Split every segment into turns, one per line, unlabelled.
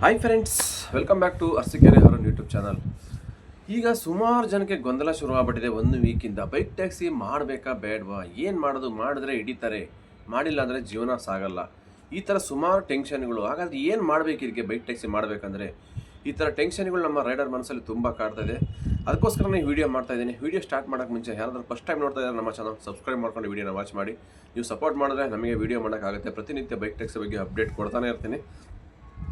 Hi friends, welcome back to Arasikere Haran YouTube channel. ಈಗ ಸುಮಾರು ಜನಕ್ಕೆ ಗೊಂದಲ ಶುರುವಾಗ್ಬಿಟ್ಟಿದೆ. ಒಂದು ವೀಕಿಂದ ಬೈಕ್ ಟ್ಯಾಕ್ಸಿ ಮಾಡಬೇಕಾ ಬೇಡವಾ, ಏನು ಮಾಡೋದು, ಮಾಡಿದ್ರೆ ಹಿಡಿತಾರೆ, ಮಾಡಿಲ್ಲ ಅಂದರೆ ಜೀವನ ಸಾಗಲ್ಲ, ಈ ಥರ ಸುಮಾರು ಟೆನ್ಷನ್ಗಳು. ಹಾಗಾದ್ರೆ ಏನು ಮಾಡಬೇಕು ಇದಕ್ಕೆ? ಬೈಕ್ ಟ್ಯಾಕ್ಸಿ ಮಾಡಬೇಕಂದ್ರೆ ಈ ಥರ ಟೆನ್ಷನ್ಗಳು ನಮ್ಮ ರೈಡರ್ ಮನಸ್ಸಲ್ಲಿ ತುಂಬ ಕಾಡ್ತಾ ಇದೆ. ಅದಕ್ಕೋಸ್ಕರ ನಾನು ವೀಡಿಯೋ ಮಾಡ್ತಾ ಇದ್ದೀನಿ. ವೀಡಿಯೋ ಸ್ಟಾರ್ಟ್ ಮಾಡೋಕ್ಕೆ ಮುಂಚೆ ಯಾರಾದರೂ ಫಸ್ಟ್ ಟೈಮ್ ನೋಡ್ತಾ ಇದ್ದಾರೆ ನಮ್ಮ ಚಾನಲ್ ಸಬ್ಸ್ಕ್ರೈಬ್ ಮಾಡ್ಕೊಂಡು ವೀಡಿಯೋನ ವಾಚ್ ಮಾಡಿ. ನೀವು ಸಪೋರ್ಟ್ ಮಾಡಿದ್ರೆ ನಮಗೆ ವೀಡಿಯೋ ಮಾಡೋಕ್ಕಾಗುತ್ತೆ. ಪ್ರತಿನಿತ್ಯ ಬೈಕ್ ಟ್ಯಾಕ್ಸಿ ಬಗ್ಗೆ ಅಪ್ಡೇಟ್ ಕೊಡ್ತಾನೆ ಇರ್ತೀನಿ.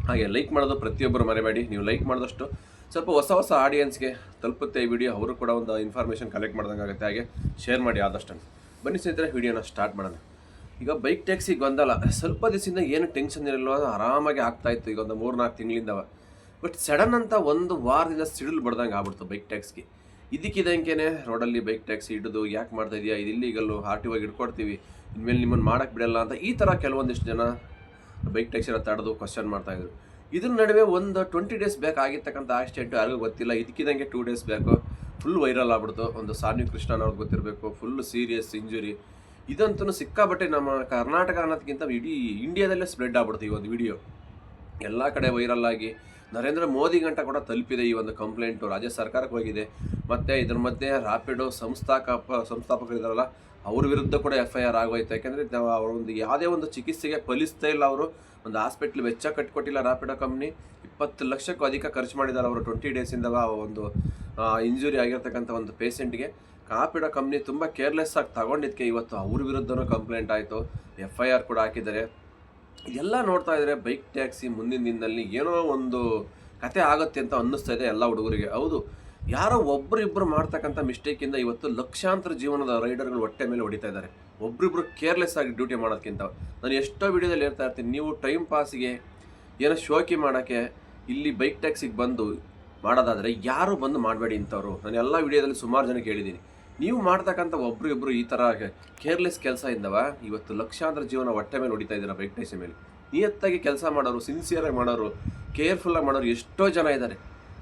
ಹಾಗೆ ಲೈಕ್ ಮಾಡೋದು ಪ್ರತಿಯೊಬ್ಬರು ಮರೆಬೇಡಿ. ನೀವು ಲೈಕ್ ಮಾಡಿದಷ್ಟು ಸ್ವಲ್ಪ ಹೊಸ ಆಡಿಯನ್ಸ್ಗೆ ತಲುಪುತ್ತೆ ಈ ವಿಡಿಯೋ. ಅವರು ಕೂಡ ಒಂದು ಇನ್ಫಾರ್ಮೇಷನ್ ಕಲೆಕ್ಟ್ ಮಾಡ್ದಂಗೆ ಆಗುತ್ತೆ. ಹಾಗೆ ಶೇರ್ ಮಾಡಿ ಆದಷ್ಟು. ಬನ್ನಿ ಸ್ನೇಹಿತರೆ, ವಿಡಿಯೋನ ಸ್ಟಾರ್ಟ್ ಮಾಡೋಣ. ಈಗ ಬೈಕ್ ಟ್ಯಾಕ್ಸಿ ಗೊಂದಲ ಸ್ವಲ್ಪ ದಿವಸದಿಂದ ಏನು ಟೆನ್ಷನ್ ಇರಲ್ಲ, ಆರಾಮಾಗಿ ಆಗ್ತಾಯಿತ್ತು. ಈಗ ಒಂದು 3-4 ತಿಂಗಳಿಂದ. ಬಟ್ ಸಡನ್ ಅಂತ ಒಂದು ವಾರದಿಂದ ಸಿಡಿಲು ಬಡ್ದಂಗೆ ಆಗ್ಬಿಡ್ತು ಬೈಕ್ ಟ್ಯಾಕ್ಸ್ಗೆ. ಇದಕ್ಕಿದಂಗೆ ರೋಡಲ್ಲಿ ಬೈಕ್ ಟ್ಯಾಕ್ಸಿ ಹಿಡಿದು ಯಾಕೆ ಮಾಡ್ತಾ ಇದೆಯಾ, ಇದು ಇಲ್ಲಿಗಲ್ಲು, RTO ಹಿಡ್ಕೊಡ್ತೀವಿ, ಇನ್ಮೇಲೆ ನಿಮ್ಮನ್ನು ಮಾಡೋಕ್ಕೆ ಬಿಡಲ್ಲ ಅಂತ ಈ ಥರ ಕೆಲವೊಂದಿಷ್ಟು ಜನ ಬೈಕ್ ಟ್ಯಾಕ್ಸಿನ ತಡೆದು ಕ್ವಶನ್ ಮಾಡ್ತಾಯಿದ್ರು. ಇದ್ರ ನಡುವೆ ಒಂದು 20 ಡೇಸ್ ಬ್ಯಾಕ್ ಆಗಿರ್ತಕ್ಕಂಥ ಆಕ್ಸಿಡೆಂಟು ಯಾರಿಗೂ ಗೊತ್ತಿಲ್ಲ. ಇದಕ್ಕಿದಂಗೆ 2 ಡೇಸ್ ಬ್ಯಾಕು ಫುಲ್ ವೈರಲ್ ಆಗ್ಬಿಡ್ತು. ಒಂದು ಸಾನ್ವಿ ಕೃಷ್ಣನ್ ಅವ್ರಿಗೆ ಗೊತ್ತಿರಬೇಕು, ಫುಲ್ ಸೀರಿಯಸ್ ಇಂಜುರಿ. ಇದಂತೂ ಸಿಕ್ಕಾಬಟ್ಟೆ ನಮ್ಮ ಕರ್ನಾಟಕ ಅನ್ನೋದಕ್ಕಿಂತ ಇಡೀ ಇಂಡಿಯಾದಲ್ಲೇ ಸ್ಪ್ರೆಡ್ ಆಗ್ಬಿಡ್ತು ಈ ಒಂದು ವಿಡಿಯೋ. ಎಲ್ಲ ಕಡೆ ವೈರಲ್ ಆಗಿ ನರೇಂದ್ರ ಮೋದಿ ಗಂಟ ಕೂಡ ತಲುಪಿದೆ ಈ ಒಂದು ಕಂಪ್ಲೇಂಟು. ರಾಜ್ಯ ಸರ್ಕಾರಕ್ಕೆ ಹೋಗಿದೆ. ಮತ್ತು ಇದ್ರ ಮಧ್ಯೆ ರ್ಯಾಪಿಡೋ ಸಂಸ್ಥಾಪಕರಿದ್ದಾರಲ್ಲ, ಅವ್ರ ವಿರುದ್ಧ ಕೂಡ FIR ಆಗೋಯ್ತು. ಯಾಕೆಂದರೆ ಅವರು ಒಂದು ಯಾವುದೇ ಒಂದು ಚಿಕಿತ್ಸೆಗೆ ಫಲಿಸ್ತಾ ಇಲ್ಲ. ಅವರು ಒಂದು ಹಾಸ್ಪಿಟ್ಲ್ ವೆಚ್ಚ ಕಟ್ಟಿಕೊಟ್ಟಿಲ್ಲ ರ್ಯಾಪಿಡೋ ಕಂಪ್ನಿ. 20 ಲಕ್ಷಕ್ಕೂ ಅಧಿಕ ಖರ್ಚು ಮಾಡಿದ್ದಾರೆ ಅವರು 20 ಡೇಸಿಂದ ಒಂದು ಇಂಜುರಿ ಆಗಿರ್ತಕ್ಕಂಥ ಒಂದು ಪೇಷೆಂಟ್ಗೆ. ರ್ಯಾಪಿಡೋ ಕಂಪ್ನಿ ತುಂಬ ಕೇರ್ಲೆಸ್ ಆಗಿ ತಗೊಂಡಿದ್ದಕ್ಕೆ ಇವತ್ತು ಅವ್ರ ವಿರುದ್ಧನೂ ಕಂಪ್ಲೇಂಟ್ ಆಯಿತು, FIR ಕೂಡ ಹಾಕಿದ್ದಾರೆ. ಇದೆಲ್ಲ ನೋಡ್ತಾ ಇದ್ದರೆ ಬೈಕ್ ಟ್ಯಾಕ್ಸಿ ಮುಂದಿನ ದಿನದಲ್ಲಿ ಏನೋ ಒಂದು ಕತೆ ಆಗುತ್ತೆ ಅಂತ ಅನ್ನಿಸ್ತಾ ಇದೆ ಎಲ್ಲ ಹುಡುಗರಿಗೆ. ಹೌದು, ಯಾರೋ ಒಬ್ಬರಿಬ್ಬರು ಮಾಡ್ತಕ್ಕಂಥ ಮಿಸ್ಟೇಕಿಂದ ಇವತ್ತು ಲಕ್ಷಾಂತರ ಜೀವನದ ರೈಡರ್ಗಳು ಹೊಟ್ಟೆ ಮೇಲೆ ಹೊಡಿತಾ ಇದ್ದಾರೆ. ಒಬ್ಬರಿಬ್ಬರು ಕೇರ್ಲೆಸ್ ಆಗಿ ಡ್ಯೂಟಿ ಮಾಡೋದಕ್ಕಿಂತ. ನಾನು ಎಷ್ಟೋ ವಿಡಿಯೋದಲ್ಲಿ ಹೇಳ್ತಾ ಇರ್ತೀನಿ, ನೀವು ಟೈಮ್ ಪಾಸಿಗೆ ಏನೋ ಶೋಕಿ ಮಾಡೋಕ್ಕೆ ಇಲ್ಲಿ ಬೈಕ್ ಟ್ಯಾಕ್ಸಿಗೆ ಬಂದು ಮಾಡೋದಾದರೆ ಯಾರು ಬಂದು ಮಾಡಬೇಡಿ ಇಂಥವ್ರು. ನಾನು ಎಲ್ಲ ವಿಡಿಯೋದಲ್ಲಿ ಸುಮಾರು ಜನಕ್ಕೆ ಹೇಳಿದ್ದೀನಿ. ನೀವು ಮಾಡ್ತಕ್ಕಂಥ ಒಬ್ಬರಿಬ್ಬರು ಈ ಥರ ಕೇರ್ಲೆಸ್ ಕೆಲಸ ಇದ್ದವ ಇವತ್ತು ಲಕ್ಷಾಂತರ ಜೀವನ ಹೊಟ್ಟೆ ಮೇಲೆ ಹೊಡಿತಾ ಇದ್ದಾರೆ ಬೈಕ್ ಟ್ಯಾಕ್ಸಿ ಮೇಲೆ. ನಿಯತ್ತಾಗಿ ಕೆಲಸ ಮಾಡೋರು, ಸಿನ್ಸಿಯರಾಗಿ ಮಾಡೋರು, ಕೇರ್ಫುಲ್ಲಾಗಿ ಮಾಡೋರು ಎಷ್ಟೋ ಜನ ಇದ್ದಾರೆ.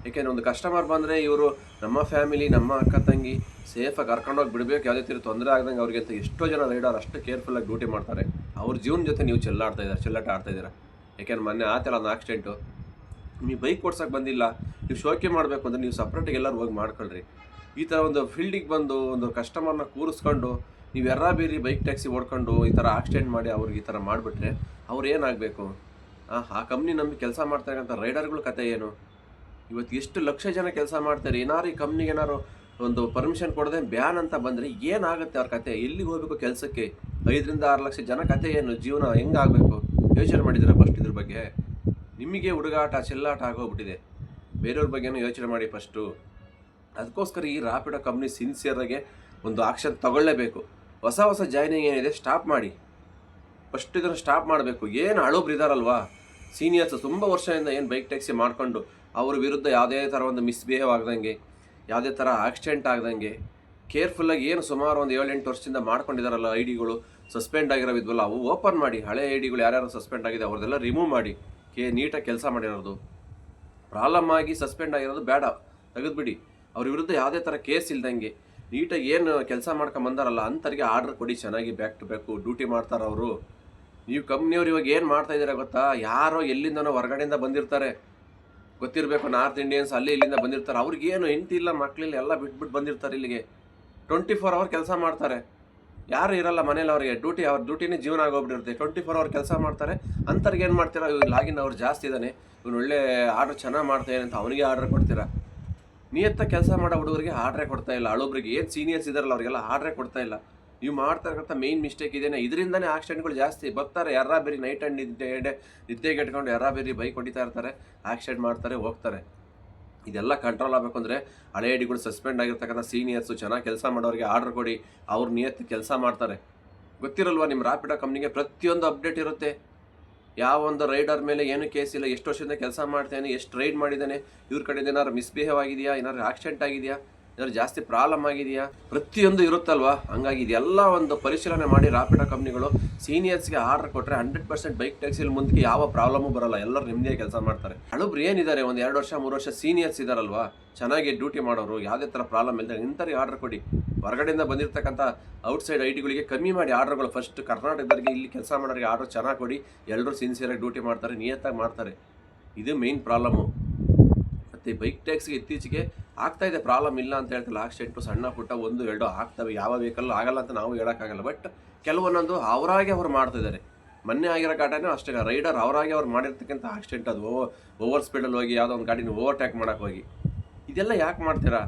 ಏಕೆಂದರೆ ಒಂದು ಕಸ್ಟಮರ್ ಬಂದರೆ ಇವರು ನಮ್ಮ ಫ್ಯಾಮಿಲಿ, ನಮ್ಮ ಅಕ್ಕ ತಂಗಿ ಸೇಫಾಗಿ ಕರ್ಕೊಂಡೋಗಿ ಬಿಡಬೇಕು, ಯಾವುದೇ ಥರ ತೊಂದರೆ ಆಗ್ದಂಗೆ ಅವ್ರಿಗೆ ಅಂತ ಎಷ್ಟೋ ಜನ ರೈಡರ್ ಅಷ್ಟು ಕೇರ್ಫುಲ್ಲಾಗಿ ಡ್ಯೂಟಿ ಮಾಡ್ತಾರೆ. ಅವ್ರ ಜೀವನ ಜೊತೆ ನೀವು ಚೆಲ್ಲಾಟ ಆಡ್ತಾಯಿದ್ದೀರಾ. ಯಾಕೆಂದ್ರೆ ಮೊನ್ನೆ ಆತಲ್ಲ ಒಂದು ಆಕ್ಸಿಡೆಂಟು. ನೀವು ಬೈಕ್ ಓಡ್ಸೋಕೆ ಬಂದಿಲ್ಲ, ನೀವು ಶೋಕಿ ಮಾಡಬೇಕು ಅಂದರೆ ನೀವು ಸಪ್ರೇಟಾಗಿ ಎಲ್ಲರೂ ಹೋಗಿ ಮಾಡ್ಕೊಳ್ರಿ. ಈ ಥರ ಒಂದು ಫೀಲ್ಡಿಗೆ ಬಂದು ಒಂದು ಕಸ್ಟಮರ್ನ ಕೂರಿಸ್ಕೊಂಡು ನೀವು ಬೇರೆ ಬೈಕ್ ಟ್ಯಾಕ್ಸಿ ಓಡ್ಕೊಂಡು ಈ ಥರ ಆಕ್ಸಿಡೆಂಟ್ ಮಾಡಿ ಅವ್ರಿಗೆ ಈ ಥರ ಮಾಡಿಬಿಟ್ರೆ ಅವ್ರು ಏನಾಗಬೇಕು? ಆ ಕಂಪ್ನಿ ನಂಬಿ ಕೆಲಸ ಮಾಡ್ತಕ್ಕಂಥ ರೈಡರ್ಗಳ ಕತೆ ಏನು? ಇವತ್ತು ಎಷ್ಟು ಲಕ್ಷ ಜನ ಕೆಲಸ ಮಾಡ್ತಾರೆ. ಏನಾರು ಈ ಕಂಪ್ನಿಗೆ ಏನಾರು ಒಂದು ಪರ್ಮಿಷನ್ ಕೊಡದೆ ಬ್ಯಾನ್ ಅಂತ ಬಂದರೆ ಏನಾಗುತ್ತೆ ಅವ್ರ ಕತೆ? ಎಲ್ಲಿಗೆ ಹೋಗಬೇಕು ಕೆಲಸಕ್ಕೆ? 5-6 ಲಕ್ಷ ಜನ ಕತೆ ಏನು? ಜೀವನ ಹೆಂಗಾಗಬೇಕು? ಯೋಚನೆ ಮಾಡಿದ್ದೀರಾ ಫಸ್ಟ್ ಇದ್ರ ಬಗ್ಗೆ? ನಿಮಗೆ ಹುಡುಗಾಟ ಚೆಲ್ಲಾಟ ಆಗೋಗ್ಬಿಟ್ಟಿದೆ. ಬೇರೆಯವ್ರ ಬಗ್ಗೆನೂ ಯೋಚನೆ ಮಾಡಿ ಫಸ್ಟು. ಅದಕ್ಕೋಸ್ಕರ ಈ ರ್ಯಾಪಿಡೋ ಕಂಪ್ನಿ ಸಿನ್ಸಿಯರಾಗೆ ಒಂದು ಆಕ್ಷನ್ ತಗೊಳ್ಳೇಬೇಕು. ಹೊಸ ಜಾಯ್ನಿಂಗ್ ಏನಿದೆ ಸ್ಟಾಪ್ ಮಾಡಿ. ಫಸ್ಟ್ ಇದನ್ನು ಸ್ಟಾಪ್ ಮಾಡಬೇಕು. ಏನು ಹಳಬ್ರು ಇದ್ದಾರಲ್ವಾ ಸೀನಿಯರ್ಸ್, ತುಂಬ ವರ್ಷದಿಂದ ಏನು ಬೈಕ್ ಟ್ಯಾಕ್ಸಿ ಮಾಡಿಕೊಂಡು ಅವ್ರ ವಿರುದ್ಧ ಯಾವುದೇ ಥರ ಒಂದು ಮಿಸ್ಬಿಹೇವ್ ಆಗ್ದಂಗೆ, ಯಾವುದೇ ಥರ ಆಕ್ಸಿಡೆಂಟ್ ಆಗ್ದಂಗೆ ಕೇರ್ಫುಲ್ಲಾಗಿ ಏನು ಸುಮಾರು ಒಂದು 7-8 ವರ್ಷದಿಂದ ಮಾಡ್ಕೊಂಡಿದ್ದಾರಲ್ಲ ಐಡಿಗಳು, ಸಸ್ಪೆಂಡ್ ಆಗಿರೋವಿದ್ವಲ್ಲ ಅವು ಓಪನ್ ಮಾಡಿ. ಹಳೆ ಐಡಿಗಳು ಯಾರ್ಯಾರು ಸಸ್ಪೆಂಡ್ ಆಗಿದೆ ಅವ್ರದ್ದೆಲ್ಲ ರಿಮೂವ್ ಮಾಡಿ. ನೀಟಾಗಿ ಕೆಲಸ ಮಾಡಿರೋದು, ಪ್ರಾಬ್ಲಮ್ ಆಗಿ ಸಸ್ಪೆಂಡ್ ಆಗಿರೋದು ಬೇಡ, ತೆಗೆದುಬಿಡಿ. ಅವ್ರ ವಿರುದ್ಧ ಯಾವುದೇ ಥರ ಕೇಸ್ ಇಲ್ದಂಗೆ ನೀಟಾಗಿ ಏನು ಕೆಲಸ ಮಾಡ್ಕೊಂಬಂದಾರಲ್ಲ ಅಂಥವ್ರಿಗೆ ಆರ್ಡ್ರ್ ಕೊಡಿ. ಚೆನ್ನಾಗಿ ಬ್ಯಾಕ್ ಟು ಬ್ಯಾಕು ಡ್ಯೂಟಿ ಮಾಡ್ತಾರೆ ಅವರು. ನೀವು ಕಂಪ್ನಿಯವ್ರು ಇವಾಗ ಏನು ಮಾಡ್ತಾಯಿದ್ದೀರಾ ಗೊತ್ತಾ? ಯಾರೋ ಎಲ್ಲಿಂದನೋ ಹೊರಗಡೆಯಿಂದ ಬಂದಿರ್ತಾರೆ, ಗೊತ್ತಿರಬೇಕು, ನಾರ್ತ್ ಇಂಡಿಯನ್ಸ್ ಅಲ್ಲಿ ಇಲ್ಲಿಂದ ಬಂದಿರ್ತಾರೆ. ಅವ್ರಿಗೇನು ಹೆಂಡತಿ ಇಲ್ಲ, ಮಕ್ಕಳಿಲ್ಲ, ಎಲ್ಲ ಬಿಟ್ಬಿಟ್ಟು ಬಂದಿರ್ತಾರೆ ಇಲ್ಲಿಗೆ. 24 ಅವರ್ ಕೆಲಸ ಮಾಡ್ತಾರೆ. ಯಾರು ಇರಲ್ಲ ಮನೇಲಿ ಅವ್ರಿಗೆ. ಅವ್ರ ಡ್ಯೂಟಿನೇ ಜೀವನ ಆಗೋಗ್ಬಿಟ್ಟಿರುತ್ತೆ. 24 ಅವರ್ ಕೆಲಸ ಮಾಡ್ತಾರೆ. ಅಂಥವ್ರಿಗೆ ಏನು ಮಾಡ್ತೀರಾ? ಇವ್ರು ಲಾಗಿನ್ ಅವ್ರು ಜಾಸ್ತಿ ಇದ್ದಾನೆ, ಇವ್ನು ಒಳ್ಳೆ ಆರ್ಡ್ರ್ ಚೆನ್ನಾಗಿ ಮಾಡ್ತಾನೆ ಅಂತ ಅವನಿಗೆ ಆರ್ಡ್ರ್ ಕೊಡ್ತೀರಾ. ನಿಯತ್ತ ಕೆಲಸ ಮಾಡೋ ಹುಡುಗರಿಗೆ ಆರ್ಡ್ರೇ ಕೊಡ್ತಾ ಇಲ್ಲ. ಹಳಬ್ರಿಗೆ ಏನು ಸೀನಿಯರ್ಸ್ ಇದ್ದಾರಲ್ಲ ಅವ್ರಿಗೆಲ್ಲ ಆರ್ಡ್ರೇ ಕೊಡ್ತಾ ಇಲ್ಲ. ನೀವು ಮಾಡ್ತಕ್ಕಂಥ ಮೇಯ್ನ್ ಮಿಸ್ಟೇಕ್ ಇದೇನೆ. ಇದರಿಂದನೇ ಆಕ್ಸಿಡೆಂಟ್ಗಳು ಜಾಸ್ತಿ ಬರ್ತಾರೆ. ಬೇರೆ ನೈಟ್ ಆ್ಯಂಡ್ ನಿದ್ದೆಗೆ ಇಟ್ಕೊಂಡು ಬೇರೆ ಬೈಕ್ ಹೊಡಿತಾ ಇರ್ತಾರೆ, ಆಕ್ಸಿಡೆಂಟ್ ಮಾಡ್ತಾರೆ, ಹೋಗ್ತಾರೆ. ಇದೆಲ್ಲ ಕಂಟ್ರೋಲ್ ಆಗಬೇಕು ಅಂದರೆ ಹಳೆ ಐಡಿಗಳು ಸಸ್ಪೆಂಡ್ ಆಗಿರ್ತಕ್ಕಂಥ ಸೀನಿಯರ್ಸು ಚೆನ್ನಾಗಿ ಕೆಲಸ ಮಾಡೋರಿಗೆ ಆರ್ಡ್ರ್ ಕೊಡಿ. ಅವ್ರು ನಿಯತ್ತು ಕೆಲಸ ಮಾಡ್ತಾರೆ. ಗೊತ್ತಿರಲ್ವ ನಿಮ್ಮ ರ್ಯಾಪಿಡೋ ಕಂಪ್ನಿಗೆ ಪ್ರತಿಯೊಂದು ಅಪ್ಡೇಟ್ ಇರುತ್ತೆ. ಯಾವ ಒಂದು ರೈಡರ್ ಮೇಲೆ ಏನು ಕೇಸ್ ಇಲ್ಲ, ಎಷ್ಟು ವರ್ಷದಿಂದ ಕೆಲಸ ಮಾಡ್ತಾನೆ, ಎಷ್ಟು ರೈಡ್ ಮಾಡಿದ್ದಾನೆ, ಇವ್ರ ಕಡೆಯಿಂದ ಏನಾದ್ರು ಮಿಸ್ಬಿಹೇವ್ ಆಗಿದೆಯಾ, ಏನಾದ್ರು ಆಕ್ಸಿಡೆಂಟ್ ಆಗಿದೆಯಾ, ಏನಾದ್ರು ಜಾಸ್ತಿ ಪ್ರಾಬ್ಲಮ್ ಆಗಿದೆಯಾ, ಪ್ರತಿಯೊಂದು ಇರುತ್ತಲ್ವಾ. ಹಂಗಾಗಿ ಇದೆಲ್ಲ ಒಂದು ಪರಿಶೀಲನೆ ಮಾಡಿ ರ್ಯಾಪಿಡೋ ಕಂಪ್ನಿಗಳು ಸೀನಿಯರ್ಸ್ಗೆ ಆರ್ಡರ್ ಕೊಟ್ಟರೆ 100% ಬೈಕ್ ಟ್ಯಾಕ್ಸಿಲಿ ಮುಂದಕ್ಕೆ ಯಾವ ಪ್ರಾಬ್ಲಮೂ ಬರೋಲ್ಲ. ಎಲ್ಲರೂ ನೆಮ್ಮದಿಯಾಗಿ ಕೆಲಸ ಮಾಡ್ತಾರೆ. ಹಳಬ್ರು ಏನಿದ್ದಾರೆ, ಒಂದು 2 ವರ್ಷ 3 ವರ್ಷ ಸೀನಿಯರ್ಸ್ ಇದ್ದಾರಲ್ವಾ, ಚೆನ್ನಾಗಿ ಡ್ಯೂಟಿ ಮಾಡೋರು, ಯಾವುದೇ ಥರ ಪ್ರಾಬ್ಲಮ್ ಇಲ್ಲದೆ ಇಂಥವ್ರಿಗೆ ಆರ್ಡರ್ ಕೊಡಿ. ಹೊರಗಡೆಯಿಂದ ಬಂದಿರತಕ್ಕಂಥ ಔಟ್ಸೈಡ್ ಐಡಿಗಳಿಗೆ ಕಮ್ಮಿ ಮಾಡಿ ಆರ್ಡರ್ಗಳು. ಫಸ್ಟ್ ಕರ್ನಾಟಕದವರಿಗೆ ಇಲ್ಲಿ ಕೆಲಸ ಮಾಡೋರಿಗೆ ಆರ್ಡರ್ ಚೆನ್ನಾಗಿ ಕೊಡಿ. ಎಲ್ಲರೂ ಸಿನ್ಸಿಯರಾಗಿ ಡ್ಯೂಟಿ ಮಾಡ್ತಾರೆ, ನಿಯತ್ತಾಗಿ ಮಾಡ್ತಾರೆ. ಇದು ಮೇಯ್ನ್ ಪ್ರಾಬ್ಲಮ್ಮು. ಮತ್ತು ಬೈಕ್ ಟ್ಯಾಕ್ಸಿಗೆ ಇತ್ತೀಚೆಗೆ ಆಗ್ತಾಯಿದೆ, ಪ್ರಾಬ್ಲಮ್ ಇಲ್ಲ ಅಂತ ಹೇಳ್ತಿಲ್ಲ. ಆಕ್ಸಿಡೆಂಟು ಸಣ್ಣ ಪುಟ್ಟ 1-2 ಆಗ್ತವೆ, ಯಾವ ವೆಹಿಕಲ್ ಆಗಲ್ಲ ಅಂತ ನಾವು ಹೇಳೋಕ್ಕಾಗಲ್ಲ. ಬಟ್ ಕೆಲವೊಂದೊಂದು ಅವರಾಗೆ ಅವ್ರು ಮಾಡ್ತಿದ್ದಾರೆ. ಮೊನ್ನೆ ಆಗಿರೋ ಘಟನೆ ಅಷ್ಟೇ, ರೈಡರ್ ಅವರಾಗೆ ಅವ್ರು ಮಾಡಿರ್ತಕ್ಕಂಥ ಆಕ್ಸಿಡೆಂಟ್. ಅದು ಓವರ್ ಸ್ಪೀಡಲ್ಲಿ ಹೋಗಿ ಯಾವುದೋ ಒಂದು ಗಾಡಿನ ಓವರ್ಟೇಕ್ ಮಾಡೋಕೆ ಹೋಗಿ. ಇದೆಲ್ಲ ಯಾಕೆ ಮಾಡ್ತೀರಾ?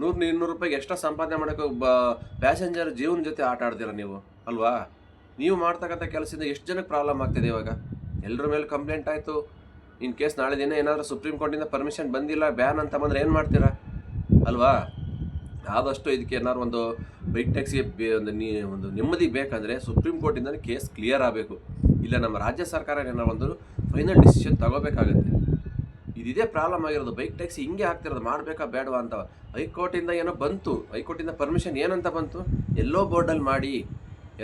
100-200 ರೂಪಾಯಿಗೆ ಎಕ್ಸ್ಟ್ರಾ ಸಂಪಾದನೆ ಮಾಡೋಕ್ಕೆ ಪ್ಯಾಸೆಂಜರ್ ಜೀವನ ಜೊತೆ ಆಟ ಆಡ್ತೀರಾ ನೀವು ಅಲ್ವಾ? ನೀವು ಮಾಡ್ತಕ್ಕಂಥ ಕೆಲಸದಿಂದ ಎಷ್ಟು ಜನಕ್ಕೆ ಪ್ರಾಬ್ಲಮ್ ಆಗ್ತಿದೆ ಇವಾಗ? ಎಲ್ಲರ ಮೇಲೆ ಕಂಪ್ಲೇಂಟ್ ಆಯಿತು. ಇನ್ ಕೇಸ್ ನಾಳೆ ದಿನ ಏನಾದರೂ ಸುಪ್ರೀಂ ಕೋರ್ಟಿಂದ ಪರ್ಮಿಷನ್ ಬಂದಿಲ್ಲ, ಬ್ಯಾನ್ ಅಂತ ಬಂದರೆ ಏನು ಮಾಡ್ತೀರಾ ಅಲ್ವಾ? ಆದಷ್ಟು ಇದಕ್ಕೆ ಏನಾದ್ರು ಒಂದು ಬೈಕ್ ಟ್ಯಾಕ್ಸಿಗೆ ಒಂದು ನೆಮ್ಮದಿ ಬೇಕಂದರೆ ಸುಪ್ರೀಂ ಕೋರ್ಟಿಂದ ಕೇಸ್ ಕ್ಲಿಯರ್ ಆಗಬೇಕು. ಇಲ್ಲ ನಮ್ಮ ರಾಜ್ಯ ಸರ್ಕಾರ ಏನಾದ್ರು ಒಂದು ಫೈನಲ್ ಡಿಸಿಷನ್ ತಗೋಬೇಕಾಗತ್ತೆ. ಇದಿದೆ ಪ್ರಾಬ್ಲಮ್ ಆಗಿರೋದು. ಬೈಕ್ ಟ್ಯಾಕ್ಸಿ ಹಿಂಗೆ ಆಗ್ತಿರೋದು, ಮಾಡಬೇಕಾ ಬೇಡವಾ ಅಂತ. ಹೈಕೋರ್ಟಿಂದ ಏನೋ ಬಂತು, ಹೈಕೋರ್ಟಿಂದ ಪರ್ಮಿಷನ್ ಏನಂತ ಬಂತು, ಎಲ್ಲೋ ಬೋರ್ಡಲ್ಲಿ ಮಾಡಿ,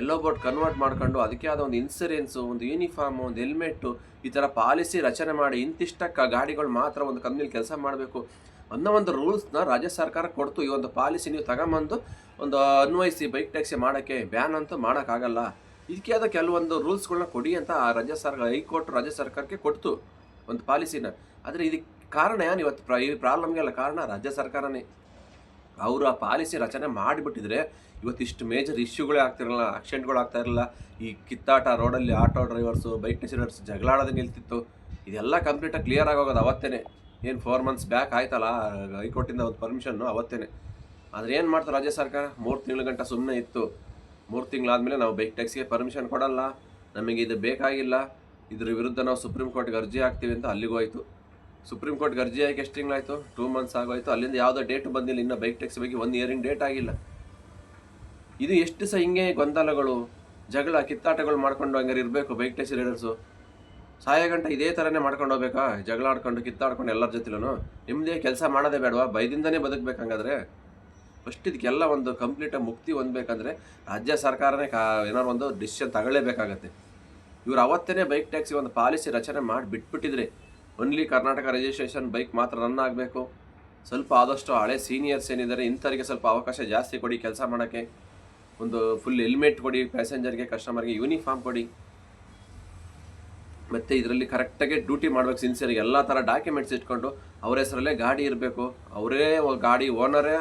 ಎಲ್ಲೋ ಬೋರ್ಡ್ ಕನ್ವರ್ಟ್ ಮಾಡ್ಕೊಂಡು ಅದಕ್ಕೆ ಆದ ಒಂದು ಇನ್ಸೂರೆನ್ಸು, ಒಂದು ಯೂನಿಫಾರ್ಮು, ಒಂದು ಹೆಲ್ಮೆಟ್ಟು, ಈ ಥರ ಪಾಲಿಸಿ ರಚನೆ ಮಾಡಿ ಇಂತಿಷ್ಟಕ್ಕೆ ಗಾಡಿಗಳು ಮಾತ್ರ ಒಂದು ಕಂಪ್ನಿಲಿ ಕೆಲಸ ಮಾಡಬೇಕು ಅನ್ನೋ ಒಂದು ರೂಲ್ಸ್ನ ರಾಜ್ಯ ಸರ್ಕಾರ ಕೊಡ್ತು. ಈ ಒಂದು ಪಾಲಿಸಿ ನೀವು ತಗೊಂಬಂದು ಒಂದು ಅನ್ವಯಿಸಿ ಬೈಕ್ ಟ್ಯಾಕ್ಸಿ ಮಾಡೋಕ್ಕೆ. ಬ್ಯಾನ್ ಅಂತೂ ಮಾಡೋಕ್ಕಾಗಲ್ಲ. ಇದಕ್ಕೆ ಆದ ಕೆಲವೊಂದು ರೂಲ್ಸ್ಗಳನ್ನ ಕೊಡಿ ಅಂತ ರಾಜ್ಯ ಸರ್ಕಾರ, ಹೈಕೋರ್ಟ್ ರಾಜ್ಯ ಸರ್ಕಾರಕ್ಕೆ ಕೊಡ್ತು ಒಂದು ಪಾಲಿಸಿನ. ಆದರೆ ಇದಕ್ಕೆ ಕಾರಣ ಏನು ಇವತ್ತು ಈ ಪ್ರಾಬ್ಲಮ್ಗೆಲ್ಲ ಕಾರಣ ರಾಜ್ಯ ಸರ್ಕಾರನೇ. ಅವರು ಆ ಪಾಲಿಸಿ ರಚನೆ ಮಾಡಿಬಿಟ್ಟಿದ್ರೆ ಇವತ್ತು ಇಷ್ಟು ಮೇಜರ್ ಇಶ್ಯೂಗಳೇ ಆಗ್ತಿರಲ್ಲ, ಆಕ್ಸಿಡೆಂಟ್ಗಳು ಆಗ್ತಾ ಇರಲಿಲ್ಲ. ಈ ಕಿತ್ತಾಟ ರೋಡಲ್ಲಿ ಆಟೋ ಡ್ರೈವರ್ಸು, ಬೈಕ್ ಟ್ಯಾಕ್ಸಿ ಜಗಳಾಡೋದೇ ನಿಲ್ತಿತ್ತು. ಇದೆಲ್ಲ ಕಂಪ್ಲೀಟಾಗಿ ಕ್ಲಿಯರ್ ಆಗೋಗೋದು ಅವತ್ತೇ. ಏನು 4 months ಬ್ಯಾಕ್ ಆಯ್ತಲ್ಲ ಹೈಕೋರ್ಟಿಂದ ಒಂದು ಪರ್ಮಿಷನ್ನು, ಅವತ್ತೇ. ಆದರೆ ಏನು ಮಾಡ್ತಾರೆ ರಾಜ್ಯ ಸರ್ಕಾರ? 3 ತಿಂಗಳ ಗಂಟ ಸುಮ್ಮನೆ ಇತ್ತು. 3 ತಿಂಗಳಾದಮೇಲೆ ನಾವು ಬೈಕ್ ಟ್ಯಾಕ್ಸಿಗೆ ಪರ್ಮಿಷನ್ ಕೊಡಲ್ಲ, ನಮಗೆ ಇದು ಬೇಕಾಗಿಲ್ಲ, ಇದ್ರ ವಿರುದ್ಧ ನಾವು ಸುಪ್ರೀಂ ಕೋರ್ಟ್ಗೆ ಅರ್ಜಿ ಹಾಕ್ತೀವಿ ಅಂತ ಅಲ್ಲಿಗೂ ಹೋಯ್ತು. ಸುಪ್ರೀಂ ಕೋರ್ಟ್ಗೆ ಅರ್ಜಿ ಆಗಿ ಎಷ್ಟು ತಿಂಗಳಾಯಿತು? 2 months ಆಗೋಯ್ತು. ಅಲ್ಲಿಂದ ಯಾವುದೋ ಡೇಟ್ ಬಂದಿಲ್ಲ. ಇನ್ನು ಬೈಕ್ ಟ್ಯಾಕ್ಸಿ ಬಗ್ಗೆ 1 year ಡೇಟ್ ಆಗಿಲ್ಲ. ಇದು ಎಷ್ಟು ಸಹ ಹಿಂಗೆ ಗೊಂದಲಗಳು, ಜಗಳ, ಕಿತ್ತಾಟಗಳು ಮಾಡ್ಕೊಂಡು ಹಂಗಾರೆ ಇರಬೇಕು ಬೈಕ್ ಟ್ಯಾಕ್ಸಿ ರೈಡರ್ಸು. ಗಂಟೆ ಇದೇ ಥರನೇ ಮಾಡ್ಕೊಂಡು ಹೋಗ್ಬೇಕಾ? ಜಗಳ ಆಡ್ಕೊಂಡು ಕಿತ್ತಾಡ್ಕೊಂಡು ಎಲ್ಲರ ಜೊತೆಲೂ ನಿಮ್ಮದೇ ಕೆಲಸ ಮಾಡೋದೇ ಬೇಡವಾ? ಭಯದಿಂದನೇ ಬದುಕಬೇಕಂಗಾದ್ರೆ ಫಸ್ಟ್ ಇದಕ್ಕೆಲ್ಲ ಒಂದು ಕಂಪ್ಲೀಟಾಗಿ ಮುಕ್ತಿ ಹೊಂದಬೇಕಂದ್ರೆ ರಾಜ್ಯ ಸರ್ಕಾರನೇ ಏನಾದ್ರು ಒಂದು ಡಿಸಿಷನ್ ತಗೊಳ್ಳೇಬೇಕಾಗತ್ತೆ. ಇವ್ರು ಅವತ್ತೇ ಬೈಕ್ ಟ್ಯಾಕ್ಸಿ ಒಂದು ಪಾಲಿಸಿ ರಚನೆ ಮಾಡಿ ಬಿಟ್ಬಿಟ್ಟಿದ್ರೆ ಓನ್ಲಿ ಕರ್ನಾಟಕ ರಿಜಿಸ್ಟ್ರೇಷನ್ ಬೈಕ್ ಮಾತ್ರ ರನ್ ಆಗಬೇಕು. ಸ್ವಲ್ಪ ಆದಷ್ಟು ಹಳೆ ಸೀನಿಯರ್ಸ್ ಏನಿದ್ದಾರೆ ಇಂಥವರಿಗೆ ಸ್ವಲ್ಪ ಅವಕಾಶ ಜಾಸ್ತಿ ಕೊಡಿ ಕೆಲಸ ಮಾಡೋಕ್ಕೆ. ಒಂದು ಫುಲ್ ಹೆಲ್ಮೆಟ್ ಕೊಡಿ ಪ್ಯಾಸೆಂಜರ್ಗೆ, ಕಸ್ಟಮರ್ಗೆ ಯೂನಿಫಾರ್ಮ್ ಕೊಡಿ. ಮತ್ತು ಇದರಲ್ಲಿ ಕರೆಕ್ಟಾಗಿ ಡ್ಯೂಟಿ ಮಾಡ್ಬೇಕು ಸಿನ್ಸಿಯರ್ಗೆ. ಎಲ್ಲ ಥರ ಡಾಕ್ಯುಮೆಂಟ್ಸ್ ಇಟ್ಕೊಂಡು ಅವ್ರ ಹೆಸರಲ್ಲೇ ಗಾಡಿ ಇರಬೇಕು. ಅವರೇ ಗಾಡಿ ಓನರೇ,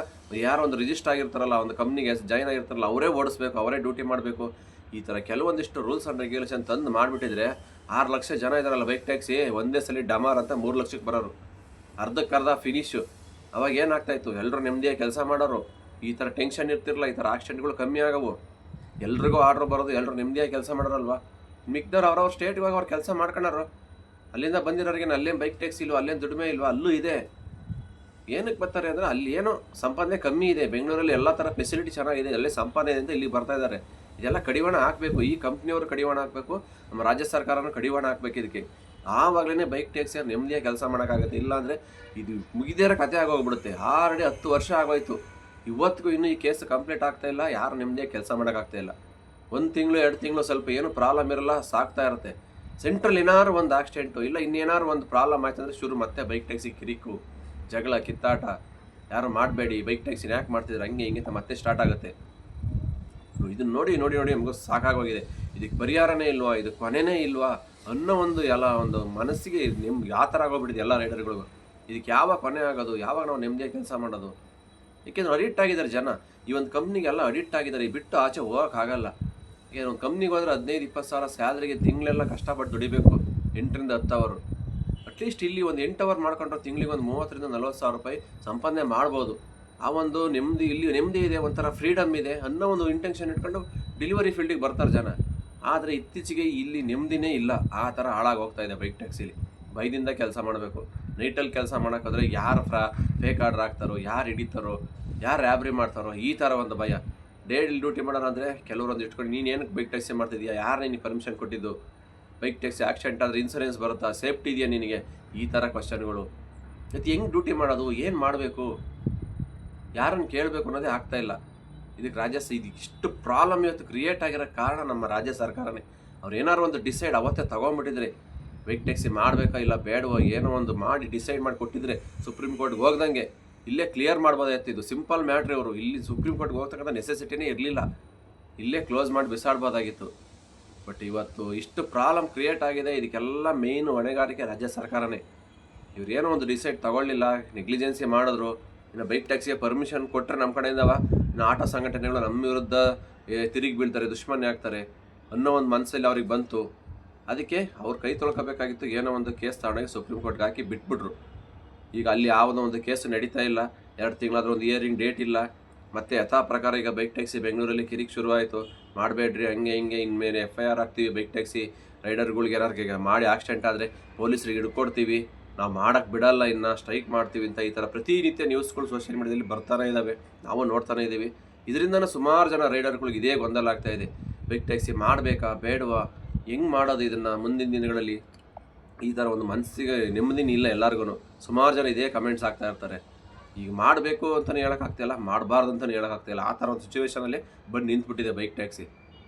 ಯಾರೋ ಒಂದು ರಿಜಿಸ್ಟರ್ ಆಗಿರ್ತಾರಲ್ಲ, ಒಂದು ಕಂಪ್ನಿಗೆ ಜಾಯ್ನ್ ಆಗಿರ್ತಾರಲ್ಲ, ಅವರೇ ಓಡಿಸ್ಬೇಕು, ಅವರೇ ಡ್ಯೂಟಿ ಮಾಡಬೇಕು. ಈ ಥರ ಕೆಲವೊಂದಿಷ್ಟು ರೂಲ್ಸ್ ಆ್ಯಂಡ್ ರೆಗ್ಯುಲೇಷನ್ ತಂದು ಮಾಡಿಬಿಟ್ಟಿದ್ರೆ 6 ಲಕ್ಷ ಜನ ಇದ್ದಾರಲ್ಲ ಬೈಕ್ ಟ್ಯಾಕ್ಸಿ, ಒಂದೇ ಸಲ ಡಮಾರ್ ಅಂತ 3 ಲಕ್ಷಕ್ಕೆ ಬರೋರು, ಅರ್ಧಕ್ಕರ್ಧ ಫಿನಿಶು. ಅವಾಗ ಏನಾಗ್ತಾಯಿತ್ತು? ಎಲ್ಲರೂ ನೆಮ್ಮದಿಯಾಗಿ ಕೆಲಸ ಮಾಡೋರು. ಈ ಥರ ಟೆನ್ಷನ್ ಇರ್ತಿರಲ್ಲ, ಈ ಥರ ಆಕ್ಸಿಡೆಂಟ್ಗಳು ಕಮ್ಮಿ ಆಗವು. ಎಲ್ರಿಗೂ ಆರ್ಡ್ರ್ ಬರೋದು, ಎಲ್ಲರೂ ನೆಮ್ಮದಿಯಾಗಿ ಕೆಲಸ ಮಾಡೋರಲ್ವ. ಮಿಕ್ದವ್ರು ಅವ್ರವ್ರ ಸ್ಟೇಟ್ಗೆ ಅವ್ರು ಕೆಲಸ ಮಾಡ್ಕೊಂಡಾರು. ಅಲ್ಲಿಂದ ಬಂದಿರೋರಿಗೆ ಅಲ್ಲೇನು ಬೈಕ್ ಟ್ಯಾಕ್ಸಿ ಇಲ್ವ, ಅಲ್ಲೇನು ದುಡಿಮೆ ಇಲ್ವಾ? ಅಲ್ಲೂ ಇದೆ. ಏನಕ್ಕೆ ಬರ್ತಾರೆ ಅಂದರೆ ಅಲ್ಲಿ ಏನೋ ಸಂಪಾದನೆ ಕಮ್ಮಿ ಇದೆ. ಬೆಂಗಳೂರಲ್ಲಿ ಎಲ್ಲ ಥರ ಫೆಸಿಲಿಟಿ ಚೆನ್ನಾಗಿದೆ, ಅಲ್ಲೇ ಸಂಪಾದನೆ ಅಂತ ಇಲ್ಲಿ ಬರ್ತಾ ಇದ್ದಾರೆ. ಇದೆಲ್ಲ ಕಡಿವಾಣ ಹಾಕಬೇಕು. ಈ ಕಂಪ್ನಿಯವರು ಕಡಿವಾಣ ಹಾಕಬೇಕು, ನಮ್ಮ ರಾಜ್ಯ ಸರ್ಕಾರನೂ ಕಡಿವಾಣ ಹಾಕಬೇಕು ಇದಕ್ಕೆ. ಆವಾಗಲೇ ಬೈಕ್ ಟ್ಯಾಕ್ಸಿಯವ್ರು ನೆಮ್ಮದಿಯಾಗಿ ಕೆಲಸ ಮಾಡೋಕ್ಕಾಗುತ್ತೆ. ಇಲ್ಲಾಂದರೆ ಇದು ಮುಗಿದೇರೋ ಕತೆ ಆಗೋಗ್ಬಿಡುತ್ತೆ. ಆಲ್ರೆಡಿ 10 ವರ್ಷ ಆಗೋಯ್ತು, ಇವತ್ತಿಗೂ ಇನ್ನೂ ಈ ಕೇಸ್ ಕಂಪ್ಲೀಟ್ ಆಗ್ತಾಯಿಲ್ಲ. ಯಾರು ನೆಮ್ಮದಿಯಾಗಿ ಕೆಲಸ ಮಾಡೋಕ್ಕಾಗ್ತಾಯಿಲ್ಲ. 1 ತಿಂಗಳು 2 ತಿಂಗಳು ಸ್ವಲ್ಪ ಏನು ಪ್ರಾಬ್ಲಮ್ ಇರಲ್ಲ, ಸಾಕ್ತಾ ಇರುತ್ತೆ. ಸೆಂಟ್ರಲ್ ಏನಾದ್ರು ಒಂದು ಆಕ್ಸಿಡೆಂಟು ಇಲ್ಲ ಇನ್ನೇನಾದ್ರು ಒಂದು ಪ್ರಾಬ್ಲಮ್ ಆಯ್ತು ಅಂದರೆ ಶುರು ಮತ್ತೆ ಬೈಕ್ ಟ್ಯಾಕ್ಸಿ ಕಿರಿಕು, ಜಗಳ, ಕಿತ್ತಾಟ. ಯಾರು ಮಾಡಬೇಡಿ, ಬೈಕ್ ಟ್ಯಾಕ್ಸಿನ ಯಾಕೆ ಮಾಡ್ತಿದ್ರು, ಹಂಗೆ ಹಿಂಗೆ ಅಂತ ಮತ್ತೆ ಸ್ಟಾರ್ಟ್ ಆಗುತ್ತೆ. ಇದನ್ನ ನೋಡಿ ನೋಡಿ ನೋಡಿ ನಮಗೂ ಸಾಕಾಗೋಗಿದೆ. ಇದಕ್ಕೆ ಪರಿಹಾರನೇ ಇಲ್ವಾ, ಇದು ಕೊನೆನೇ ಇಲ್ವಾ ಅನ್ನೋ ಒಂದು ಮನಸ್ಸಿಗೆ ನಿಮ್ಗೆ ಯಾವ ಥರ ಆಗೋಗ್ಬಿಟ್ಟಿದೆ ಎಲ್ಲ ರೈಡರ್ಗಳಿಗೂ. ಇದಕ್ಕೆ ಯಾವಾಗ ಕೊನೆ ಆಗೋದು, ಯಾವಾಗ ನಾವು ನೆಮ್ಮದಿಯಾಗಿ ಕೆಲಸ ಮಾಡೋದು? ಏಕೆಂದ್ರೆ ಅಡಿಕ್ಟ್ ಆಗಿದ್ದಾರೆ ಜನ. ಈ ಒಂದು ಕಂಪ್ನಿಗೆಲ್ಲ ಅಡಿಕ್ಟ್ ಆಗಿದ್ದಾರೆ, ಬಿಟ್ಟು ಆಚೆ ಹೋಗೋಕ್ಕಾಗಲ್ಲ. ಏನು ಒಂದು ಕಂಪ್ನಿಗೆ ಹೋದ್ರೆ 15-20 ಸಾವಿರ ಸ್ಯಾಲ್ರಿಗೆ ತಿಂಗಳೆಲ್ಲ ಕಷ್ಟಪಟ್ಟು ದುಡಿಬೇಕು, 8-10 ಅವರು. ಅಟ್ಲೀಸ್ಟ್ ಇಲ್ಲಿ ಒಂದು 8 ಅವರ್ ಮಾಡ್ಕೊಂಡ್ರೆ ತಿಂಗಳಿಗೆ ಒಂದು 30-40 ಸಾವಿರ ರೂಪಾಯಿ ಸಂಪಾದನೆ ಮಾಡ್ಬೋದು. ಆ ಒಂದು ನೆಮ್ಮದಿ, ಇಲ್ಲಿ ನೆಮ್ಮದಿ ಇದೆ, ಒಂಥರ ಫ್ರೀಡಮ್ ಇದೆ ಅನ್ನೋ ಒಂದು ಇಂಟೆನ್ಷನ್ ಇಟ್ಕೊಂಡು ಡೆಲಿವರಿ ಫೀಲ್ಡಿಗೆ ಬರ್ತಾರೆ ಜನ. ಆದರೆ ಇತ್ತೀಚೆಗೆ ಇಲ್ಲಿ ನೆಮ್ಮದಿನೇ ಇಲ್ಲ. ಆ ಥರ ಹಾಳಾಗಿ ಹೋಗ್ತಾ ಇದೆ ಬೈಕ್ ಟ್ಯಾಕ್ಸಿಲಿ. ಭಯದಿಂದ ಕೆಲಸ ಮಾಡಬೇಕು. ನೈಟಲ್ಲಿ ಕೆಲಸ ಮಾಡೋಕ್ಕಾದ್ರೆ ಯಾರು ಫೇಕ್ ಆರ್ಡ್ರ್ ಹಾಕ್ತಾರೋ, ಯಾರು ಹಿಡಿತಾರೋ, ಯಾರು ರ್ಯಾಬ್ರಿ ಮಾಡ್ತಾರೋ, ಈ ಥರ ಒಂದು ಭಯ. ಡೇಲಿ ಡ್ಯೂಟಿ ಮಾಡೋರಂದರೆ ಕೆಲವರೊಂದು ಇಟ್ಕೊಂಡು ನೀನು ಏನಕ್ಕೆ ಬೈಕ್ ಟ್ಯಾಕ್ಸಿ ಮಾಡ್ತಿದ್ಯಾ, ಯಾರು ನಿನಗೆ ಪರ್ಮಿಷನ್ ಕೊಟ್ಟಿದ್ದು, ಬೈಕ್ ಟ್ಯಾಕ್ಸಿ ಆಕ್ಸಿಡೆಂಟ್ ಆದರೆ ಇನ್ಸೂರೆನ್ಸ್ ಬರುತ್ತಾ, ಸೇಫ್ಟಿ ಇದೆಯಾ ನಿನಗೆ, ಈ ಥರ ಕ್ವಶನ್ಗಳು. ಮತ್ತು ಹೆಂಗೆ ಡ್ಯೂಟಿ ಮಾಡೋದು, ಏನು ಮಾಡಬೇಕು, ಯಾರನ್ನು ಕೇಳಬೇಕು ಅನ್ನೋದೇ ಆಗ್ತಾಯಿಲ್ಲ. ಇದಕ್ಕೆ ಇದಕ್ಕೆ ಇಷ್ಟು ಪ್ರಾಬ್ಲಮ್ ಇವತ್ತು ಕ್ರಿಯೇಟ್ ಆಗಿರೋ ಕಾರಣ ನಮ್ಮ ರಾಜ್ಯ ಸರ್ಕಾರನೇ. ಅವ್ರು ಏನಾದ್ರು ಒಂದು ಡಿಸೈಡ್ ಅವತ್ತೇ ತೊಗೊಂಬಿಟ್ಟಿದ್ರೆ ಬೈಕ್ ಟ್ಯಾಕ್ಸಿ ಮಾಡಬೇಕಾ ಇಲ್ಲ ಬೇಡವೋ ಏನೋ ಒಂದು ಮಾಡಿ ಡಿಸೈಡ್ ಮಾಡಿ ಕೊಟ್ಟಿದ್ರೆ ಸುಪ್ರೀಂ ಕೋರ್ಟ್ಗೆ ಹೋಗ್ದಂಗೆ ಇಲ್ಲೇ ಕ್ಲಿಯರ್ ಮಾಡ್ಬೋದಾಯ್ತು. ಇದು ಸಿಂಪಲ್ ಮ್ಯಾಟ್ರಿ. ಅವರು ಇಲ್ಲಿ ಸುಪ್ರೀಂ ಕೋರ್ಟ್ಗೆ ಹೋಗ್ತಕ್ಕಂಥ ನೆಸೆಸಿಟಿನೇ ಇರಲಿಲ್ಲ, ಇಲ್ಲೇ ಕ್ಲೋಸ್ ಮಾಡಿ ಬಿಸಾಡ್ಬೋದಾಗಿತ್ತು. ಬಟ್ ಇವತ್ತು ಇಷ್ಟು ಪ್ರಾಬ್ಲಮ್ ಕ್ರಿಯೇಟ್ ಆಗಿದೆ. ಇದಕ್ಕೆಲ್ಲ ಮೇಯ್ನ್ ಹೊಣೆಗಾರಿಕೆ ರಾಜ್ಯ ಸರ್ಕಾರನೇ. ಇವ್ರೇನೋ ಒಂದು ಡಿಸೈಡ್ ತೊಗೊಳ್ಳಿಲ್ಲ, ನೆಗ್ಲಿಜೆನ್ಸಿ ಮಾಡಿದ್ರು. ಇನ್ನು ಬೈಕ್ ಟ್ಯಾಕ್ಸಿಗೆ ಪರ್ಮಿಷನ್ ಕೊಟ್ಟರೆ ನಮ್ಮ ಕಡೆಯಿಂದವ ಇನ್ನು ಆಟೋ ಸಂಘಟನೆಗಳು ನಮ್ಮ ವಿರುದ್ಧ ತಿರುಗಿ ಬೀಳ್ತಾರೆ, ದುಶ್ಮನೆ ಆಗ್ತಾರೆ ಅನ್ನೋ ಒಂದು ಮನಸ್ಸಲ್ಲಿ ಅವ್ರಿಗೆ ಬಂತು. ಅದಕ್ಕೆ ಅವ್ರು ಕೈ ತೊಳ್ಕೋಬೇಕಾಗಿತ್ತು. ಏನೋ ಒಂದು ಕೇಸ್ ತಗೊಂಡೋಗಿ ಸುಪ್ರೀಂ ಕೋರ್ಟ್ಗೆ ಹಾಕಿ ಬಿಟ್ಬಿಟ್ರು. ಈಗ ಅಲ್ಲಿ ಯಾವುದೋ ಒಂದು ಕೇಸು ನಡೀತಾ ಇಲ್ಲ, 2 ತಿಂಗಳಾದ್ರೂ ಒಂದು ಇಯರಿಂಗ್ ಡೇಟ್ ಇಲ್ಲ. ಮತ್ತು ಯಥಾ ಪ್ರಕಾರ ಈಗ ಬೈಕ್ ಟ್ಯಾಕ್ಸಿ ಬೆಂಗಳೂರಲ್ಲಿ ಕಿರಿಕ್ ಶುರುವಾಯಿತು. ಮಾಡಬೇಡ್ರಿ ಹಂಗೆ ಹಿಂಗೆ, ಇನ್ಮೇಲೆ FIR ಆಗ್ತೀವಿ, ಬೈಕ್ ಟ್ಯಾಕ್ಸಿ ರೈಡರ್ಗಳಿಗೆ ಏನಾರು ಮಾಡಿ ಆಕ್ಸಿಡೆಂಟ್ ಆದರೆ ಪೊಲೀಸರಿಗೆ ಹಿಡ್ಕೊಡ್ತೀವಿ, ನಾವು ಮಾಡೋಕ್ಕೆ ಬಿಡಲ್ಲ, ಇನ್ನು ಸ್ಟ್ರೈಕ್ ಮಾಡ್ತೀವಿ ಅಂತ ಈ ಥರ ಪ್ರತಿನಿತ್ಯ ನ್ಯೂಸ್ಗಳು ಸೋಷಿಯಲ್ ಮೀಡಿಯಾದಲ್ಲಿ ಬರ್ತಾನೆ ಇದ್ದಾವೆ, ನಾವು ನೋಡ್ತಾನೆ ಇದ್ದೀವಿ. ಇದರಿಂದನೂ ಸುಮಾರು ಜನ ರೈಡರ್ಗಳಿಗೆ ಇದೇ ಗೊಂದಲ ಆಗ್ತಾಯಿದೆ. ಬೈಕ್ ಟ್ಯಾಕ್ಸಿ ಮಾಡಬೇಕಾ ಬೇಡವಾ, ಹೆಂಗೆ ಮಾಡೋದು ಇದನ್ನು ಮುಂದಿನ ದಿನಗಳಲ್ಲಿ? ಈ ಥರ ಒಂದು ಮನಸ್ಸಿಗೆ ನೆಮ್ಮದಿನ ಇಲ್ಲ ಎಲ್ಲರಿಗೂ. ಸುಮಾರು ಜನ ಇದೇ ಕಮೆಂಟ್ಸ್ ಆಗ್ತಾ ಇರ್ತಾರೆ. ಈಗ ಮಾಡಬೇಕು ಅಂತಲೇ ಹೇಳೋಕ್ಕಾಗ್ತಾಯಿಲ್ಲ, ಮಾಡಬಾರ್ದು ಅಂತಲೇ ಹೇಳೋಕ್ಕಾಗ್ತಾಯಿಲ್ಲ. ಆ ಥರ ಒಂದು ಸಿಚುವೇಷನಲ್ಲಿ ಬಂದು ನಿಂತ್ಬಿಟ್ಟಿದೆ ಬೈಕ್ ಟ್ಯಾಕ್ಸಿ.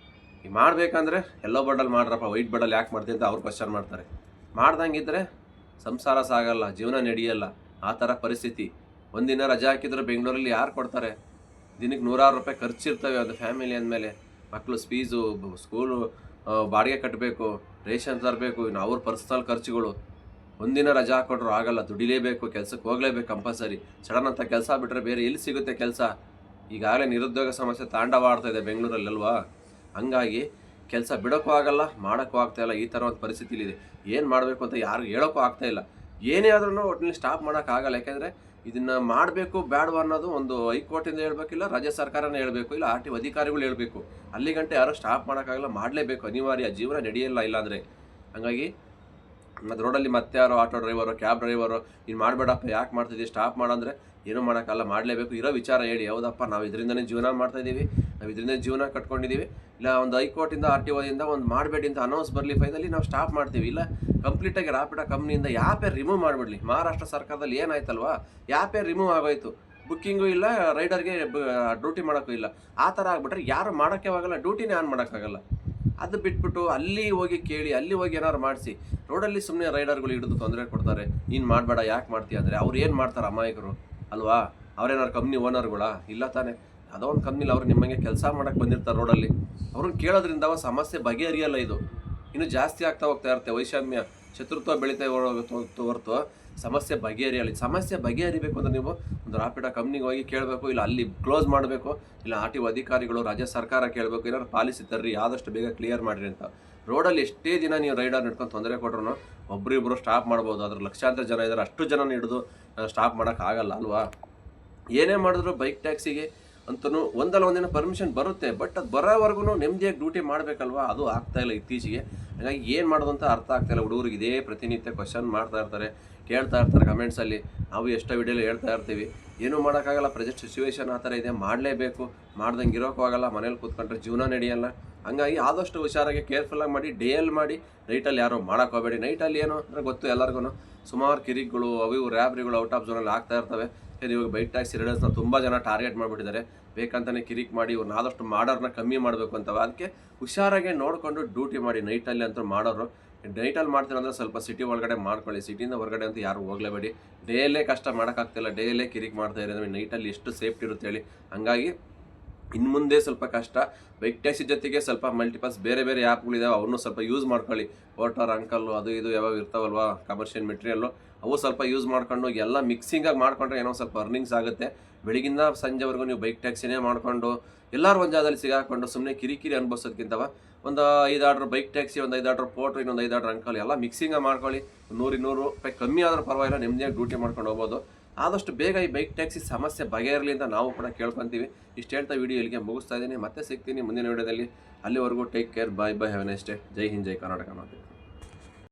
ಈಗ ಮಾಡಬೇಕಂದ್ರೆ ಎಲ್ಲೋ ಬೋರ್ಡಲ್ಲಿ ಮಾಡ್ರಪ್ಪ, ವೈಟ್ ಬೋರ್ಡಲ್ಲಿ ಯಾಕೆ ಮಾಡ್ತೀವಿ ಅಂತ ಅವ್ರು ಕ್ವಶನ್ ಮಾಡ್ತಾರೆ. ಮಾಡ್ದಂಗಿದ್ರೆ ಸಂಸಾರ ಸಾಗಲ್ಲ, ಜೀವನ ನಡೆಯಲ್ಲ. ಆ ಥರ ಪರಿಸ್ಥಿತಿ. ಒಂದಿನ ರಜೆ ಹಾಕಿದ್ರೆ ಬೆಂಗಳೂರಲ್ಲಿ ಯಾರು ಕೊಡ್ತಾರೆ? ದಿನಕ್ಕೆ 100,000 ರೂಪಾಯಿ ಖರ್ಚಿರ್ತವೆ ಒಂದು ಫ್ಯಾಮಿಲಿ ಅಂದಮೇಲೆ. ಮಕ್ಕಳು ಫೀಸು, ಸ್ಕೂಲು ಬಾಡಿಗೆ ಕಟ್ಟಬೇಕು, ರೇಷನ್ ತರಬೇಕು, ಇನ್ನು ಅವ್ರ ಪರ್ಸ್ನಲ್ ಖರ್ಚುಗಳು. ಒಂದಿನ ರಜೆ ಹಾಕ್ಕೊಟ್ರು ಆಗಲ್ಲ, ದುಡಿಲೇಬೇಕು, ಕೆಲಸಕ್ಕೆ ಹೋಗಲೇಬೇಕು ಕಂಪಲ್ಸರಿ. ಸಡನ್ ಅಂತ ಕೆಲಸ ಬಿಟ್ಟರೆ ಬೇರೆ ಎಲ್ಲಿ ಸಿಗುತ್ತೆ ಕೆಲಸ? ಈಗಾಗಲೇ ನಿರುದ್ಯೋಗ ಸಮಸ್ಯೆ ತಾಂಡವಾಡ್ತಾ ಇದೆ ಬೆಂಗಳೂರಲ್ಲಲ್ವಾ. ಹಂಗಾಗಿ ಕೆಲಸ ಬಿಡೋಕ್ಕೂ ಆಗಲ್ಲ, ಮಾಡೋಕ್ಕೂ ಆಗ್ತಾಯಿಲ್ಲ. ಈ ಥರ ಒಂದು ಪರಿಸ್ಥಿತಿಲಿದೆ. ಏನು ಮಾಡಬೇಕು ಅಂತ ಯಾರು ಹೇಳೋಕ್ಕೂ ಆಗ್ತಾಯಿಲ್ಲ. ಏನೇ ಆದ್ರೂ ಒಟ್ಟಿನಲ್ಲಿ ಸ್ಟಾಪ್ ಮಾಡೋಕ್ಕಾಗಲ್ಲ. ಯಾಕೆಂದರೆ ಇದನ್ನು ಮಾಡಬೇಕು ಬೇಡವಾ ಅನ್ನೋದು ಒಂದು ಹೈಕೋರ್ಟಿಂದ ಹೇಳಬೇಕಿಲ್ಲ, ರಾಜ್ಯ ಸರ್ಕಾರನೇ ಹೇಳಬೇಕು, ಇಲ್ಲ RTO ಅಧಿಕಾರಿಗಳು ಹೇಳಬೇಕು. ಅಲ್ಲಿಗಂಟೆ ಯಾರೂ ಸ್ಟಾಪ್ ಮಾಡೋಕ್ಕಾಗಲ್ಲ, ಮಾಡಲೇಬೇಕು, ಅನಿವಾರ್ಯ, ಜೀವನ ನಡೆಯಲ್ಲ ಇಲ್ಲಾಂದರೆ. ಹಾಗಾಗಿ ಮತ್ತು ರೋಡಲ್ಲಿ ಮತ್ತೆ ಯಾರೋ ಆಟೋ ಡ್ರೈವರು, ಕ್ಯಾಬ್ ಡ್ರೈವರು ಇನ್ನು ಮಾಡಬೇಡಪ್ಪ, ಯಾಕೆ ಮಾಡ್ತಿದ್ದೀವಿ, ಸ್ಟಾಪ್ ಮಾಡಂದರೆ ಏನೂ ಮಾಡೋಕ್ಕಲ್ಲ, ಮಾಡಲೇಬೇಕು. ಇರೋ ವಿಚಾರ ಹೇಳಿ, ಹೌದಪ್ಪ ನಾವು ಇದರಿಂದನೇ ಜೀವನ ಮಾಡ್ತಾಯಿದ್ದೀವಿ, ನಾವು ಇದರಿಂದ ಜೀವನ ಕಟ್ಕೊಂಡಿದ್ದೀವಿ, ಇಲ್ಲ ಒಂದು ಹೈಕೋರ್ಟಿಂದ RTOದಿಂದ ಒಂದು ಮಾಡಬೇಡಿ ಅಂತ ಅನೌನ್ಸ್ ಬರಲಿ, ಫೈನಲಿ ನಾವು ಸ್ಟಾಪ್ ಮಾಡ್ತೀವಿ. ಇಲ್ಲ ಕಂಪ್ಲೀಟಾಗಿ ರ್ಯಾಪಿಡೋ ಕಂಪ್ನಿಯಿಂದ ಯಾಪೇ ರಿಮೂವ್ ಮಾಡಿಬಿಡಲಿ. ಮಹಾರಾಷ್ಟ್ರ ಸರ್ಕಾರದಲ್ಲಿ ಏನಾಯ್ತಲ್ವಾ, ಯಾಪೇ ರಿಮೂವ್ ಆಗೋಯ್ತು. ಬುಕ್ಕಿಂಗು ಇಲ್ಲ, ರೈಡರ್ಗೆ ಡ್ಯೂಟಿ ಮಾಡೋಕ್ಕೂ ಇಲ್ಲ. ಆ ಥರ ಆಗಿಬಿಟ್ರೆ ಯಾರು ಮಾಡೋಕ್ಕೆ ಆಗಲ್ಲ, ಡ್ಯೂಟಿನೇ ಆನ್ ಮಾಡೋಕ್ಕಾಗಲ್ಲ. ಅದು ಬಿಟ್ಬಿಟ್ಟು ಅಲ್ಲಿ ಹೋಗಿ ಕೇಳಿ, ಅಲ್ಲಿ ಹೋಗಿ ಏನಾದ್ರು ಮಾಡಿಸಿ, ರೋಡಲ್ಲಿ ಸುಮ್ಮನೆ ರೈಡರ್ಗಳು ಹಿಡಿದು ತೊಂದರೆ ಕೊಡ್ತಾರೆ. ನೀನು ಮಾಡಬೇಡ, ಯಾಕೆ ಮಾಡ್ತೀಯ ಅಂದರೆ ಅವ್ರು ಏನು ಮಾಡ್ತಾರೆ ಅಮಾಯಕರು ಅಲ್ವಾ? ಅವ್ರೇನಾದ್ರು ಕಂಪ್ನಿ ಓನರ್ಗಳಾ? ಇಲ್ಲ ತಾನೆ. ಯಾವುದೋ ಒಂದು ಕಂಪ್ನಿಲಿ ಅವ್ರು ನಿಮ್ಮಂಗೆ ಕೆಲಸ ಮಾಡೋಕ್ಕೆ ಬಂದಿರ್ತಾರೆ ರೋಡಲ್ಲಿ. ಅವ್ರನ್ನ ಕೇಳೋದ್ರಿಂದ ಸಮಸ್ಯೆ ಬಗೆಹರಿಯಲ್ಲ. ಇದು ಇನ್ನೂ ಜಾಸ್ತಿ ಆಗ್ತಾ ಹೋಗ್ತಾ ಇರುತ್ತೆ. ವೈಷಮ್ಯ, ಶತ್ರುತ್ವ ಬೆಳೀತಾ ಹೊರತು ಸಮಸ್ಯೆ ಬಗೆಹರಿಯಲ್ಲ. ಸಮಸ್ಯೆ ಬಗೆಹರಿಬೇಕು ಅಂದರೆ ನೀವು ಒಂದು ರ್ಯಾಪಿಡೋ ಕಂಪ್ನಿಗೆ ಹೋಗಿ ಕೇಳಬೇಕು, ಇಲ್ಲ ಅಲ್ಲಿ ಕ್ಲೋಸ್ ಮಾಡಬೇಕು, ಇಲ್ಲ RTO ಅಧಿಕಾರಿಗಳು, ರಾಜ್ಯ ಸರ್ಕಾರ ಕೇಳಬೇಕು, ಏನಾದ್ರು ಪಾಲಿಸಿ ತರ್ರಿ, ಆದಷ್ಟು ಬೇಗ ಕ್ಲಿಯರ್ ಮಾಡಿರಿ ಅಂತ. ರೋಡಲ್ಲಿ ಎಷ್ಟೇ ದಿನ ನೀವು ರೈಡರ್ ಹಿಡ್ಕೊಂಡು ತೊಂದರೆ ಕೊಟ್ರು ಒಬ್ಬರಿಬ್ಬರು ಸ್ಟಾಪ್ ಮಾಡ್ಬೋದು. ಅದ್ರ ಲಕ್ಷಾಂತರ ಜನ ಇದ್ದಾರೆ, ಅಷ್ಟು ಜನನ ಹಿಡಿದು ಸ್ಟಾಪ್ ಮಾಡೋಕ್ಕಾಗಲ್ಲ ಅಲ್ವಾ? ಏನೇ ಮಾಡಿದ್ರು ಬೈಕ್ ಟ್ಯಾಕ್ಸಿಗೆ ಅಂತೂ ಒಂದಲ್ಲ ಒಂದಿನ ಪರ್ಮಿಷನ್ ಬರುತ್ತೆ. ಬಟ್ ಅದು ಬರೋವರೆಗೂ ನೆಮ್ಮದಿಯಾಗಿ ಡ್ಯೂಟಿ ಮಾಡಬೇಕಲ್ವಾ? ಅದು ಆಗ್ತಾಯಿಲ್ಲ ಇತ್ತೀಚೆಗೆ. ಹಾಗಾಗಿ ಏನು ಮಾಡೋದು ಅಂತ ಅರ್ಥ ಆಗ್ತಾಯಿಲ್ಲ. ಹುಡುಗರಿಗೆ ಇದೇ ಪ್ರತಿನಿತ್ಯ ಕ್ವಶನ್ ಮಾಡ್ತಾ ಇರ್ತಾರೆ, ಕೇಳ್ತಾ ಇರ್ತಾರೆ ಕಮೆಂಟ್ಸಲ್ಲಿ. ನಾವು ಎಷ್ಟೋ ವಿಡಿಯೋಲಿ ಹೇಳ್ತಾ ಇರ್ತೀವಿ, ಏನೂ ಮಾಡೋಕ್ಕಾಗಲ್ಲ, ಪ್ರೆಸೆಂಟ್ ಸಿಚುವೇಶನ್ ಆ ಥರ ಇದೆ, ಮಾಡಲೇಬೇಕು, ಮಾಡ್ದಂಗೆ ಇರೋಕ್ಕೂ ಆಗಲ್ಲ, ಮನೇಲಿ ಕೂತ್ಕೊಂಡ್ರೆ ಜೀವನ ನಡೆಯಲ್ಲ. ಹಂಗಾಗಿ ಆದಷ್ಟು ಹುಷಾರಾಗಿ ಕೇರ್ಫುಲ್ಲಾಗಿ ಮಾಡಿ, ಡೇಯಲ್ಲಿ ಮಾಡಿ, ನೈಟಲ್ಲಿ ಯಾರೋ ಮಾಡೋಕ್ಕೆ ಹೋಗಬೇಡಿ. ನೈಟಲ್ಲಿ ಏನು ಅಂದರೆ ಗೊತ್ತು ಎಲ್ಲರಿಗೂ, ಸುಮಾರು ಕಿರಿಕ್ಗಳು, ಅವು ರ್ಯಾಬ್ರಿಗಳು ಔಟ್ ಆಫ್ ಝೋನಲ್ಲಿ ಆಗ್ತಾ ಇರ್ತವೆ. ಇವಾಗ ಬೈಕ್ ಟ್ಯಾಕ್ಸಿ ರೈಡರ್ಸ್ನ ತುಂಬ ಜನ ಟಾರ್ಗೆಟ್ ಮಾಡಿಬಿಟ್ಟಿದ್ದಾರೆ. ಬೇಕಂತಲೇ ಕಿರಿಕ್ ಮಾಡಿ ಇವ್ರನ್ನ ಆದಷ್ಟು ಮಾಡೋರನ್ನ ಕಮ್ಮಿ ಮಾಡಬೇಕು ಅಂತವ. ಅದಕ್ಕೆ ಹುಷಾರಾಗಿ ನೋಡಿಕೊಂಡು ಡ್ಯೂಟಿ ಮಾಡಿ. ನೈಟಲ್ಲಿ ಅಂತೂ ಮಾಡೋರು, ನೈಟಲ್ಲಿ ಮಾಡ್ತೀರಂದ್ರೆ ಸ್ವಲ್ಪ ಸಿಟಿ ಒಳಗಡೆ ಮಾಡ್ಕೊಳ್ಳಿ. ಸಿಟಿಯಿಂದ ಹೊರಗಡೆ ಅಂತ ಯಾರು ಹೋಗಲೇಬೇಡಿ. ಡೇಯಲ್ಲೇ ಕಷ್ಟ ಮಾಡೋಕ್ಕಾಗ್ತಿಲ್ಲ, ಡೇಯಲ್ಲೇ ಕಿರಿಕ್ ಮಾಡ್ತಾ ಇರೋದ್ರೆ ನೈಟಲ್ಲಿ ಎಷ್ಟು ಸೇಫ್ಟಿ ಇರುತ್ತೆ ಹೇಳಿ. ಹಂಗಾಗಿ ಇನ್ನು ಮುಂದೆ ಸ್ವಲ್ಪ ಕಷ್ಟ. ಬೈಕ್ ಟ್ಯಾಕ್ಸಿ ಜೊತೆಗೆ ಸ್ವಲ್ಪ ಮಲ್ಟಿಪಲ್ಸ್ ಬೇರೆ ಬೇರೆ ಆ್ಯಪ್ಗಳಿದ್ದಾವೆ, ಅವನ್ನೂ ಸ್ವಲ್ಪ ಯೂಸ್ ಮಾಡ್ಕೊಳ್ಳಿ. ಓಟರ್ ಅಂಕಲ್ಲು ಅದು ಇದು ಯಾವಾಗ ಇರ್ತಾವಲ್ವಾ, ಕಮರ್ಷಿಯಲ್ ಮೆಟೀರಿಯಲ್ಲು, ಅವು ಸ್ವಲ್ಪ ಯೂಸ್ ಮಾಡ್ಕೊಂಡು ಎಲ್ಲ ಮಿಕ್ಸಿಂಗಾಗಿ ಮಾಡ್ಕೊಂಡ್ರೆ ಏನೋ ಸ್ವಲ್ಪ ಅರ್ನಿಂಗ್ಸ್ ಆಗುತ್ತೆ. ಬೆಳಗಿಂದ ಸಂಜೆವರೆಗೂ ನೀವು ಬೈಕ್ ಟ್ಯಾಕ್ಸಿನೇ ಮಾಡಿಕೊಂಡು ಎಲ್ಲರೂ ಒಂದು ಜಾಗದಲ್ಲಿ ಸಿಗಾಕೊಂಡು ಸುಮ್ಮನೆ ಕಿರಿಕಿರಿ ಅನುಭವಿಸೋದಕ್ಕಿಂತವ ಒಂದು 5 ಆರ್ಡ್ರ್ ಬೈಕ್ ಟ್ಯಾಕ್ಸಿ, ಒಂದು 5 ಆರ್ಡ್ರ್ ಪೋಟ್ರು, ಇನ್ನೊಂದು 5 ಆರ್ಡ್ರ್ ಅಂಕಲ್ ಎಲ್ಲ ಮಿಕ್ಸಿಂಗ ಮಾಡ್ಕೊಳ್ಳಿ. 100-200 ರೂಪಾಯಿ ಕಮ್ಮಿ ಆದರೂ ಪರವಾಗಿಲ್ಲ, ನೆಮ್ಮದಿಯಾಗಿ ಡ್ಯೂಟಿ ಮಾಡ್ಕೊಂಡು ಹೋಗ್ಬೋದು. ಆದಷ್ಟು ಬೇಗ ಈ ಬೈಕ್ ಟ್ಯಾಕ್ಸಿ ಸಮಸ್ಯೆ ಬಗೆಹರಲಿ ಅಂತ ನಾವು ಕೂಡ ಕೇಳ್ಕೊತೀವಿ. ಇಷ್ಟು ಹೇಳ್ತಾ ವಿಡಿಯೋ ಇಲ್ಲಿಗೆ ಮುಗಿಸ್ತಾ ಇದ್ದೀನಿ. ಮತ್ತೆ ಸಿಗ್ತೀನಿ ಮುಂದಿನ ವಿಡಿಯೋದಲ್ಲಿ. ಅಲ್ಲಿವರೆಗೂ take care, bye bye, have a nice day. ಜೈ ಹಿಂದ್, ಜೈ ಕರ್ನಾಟಕ.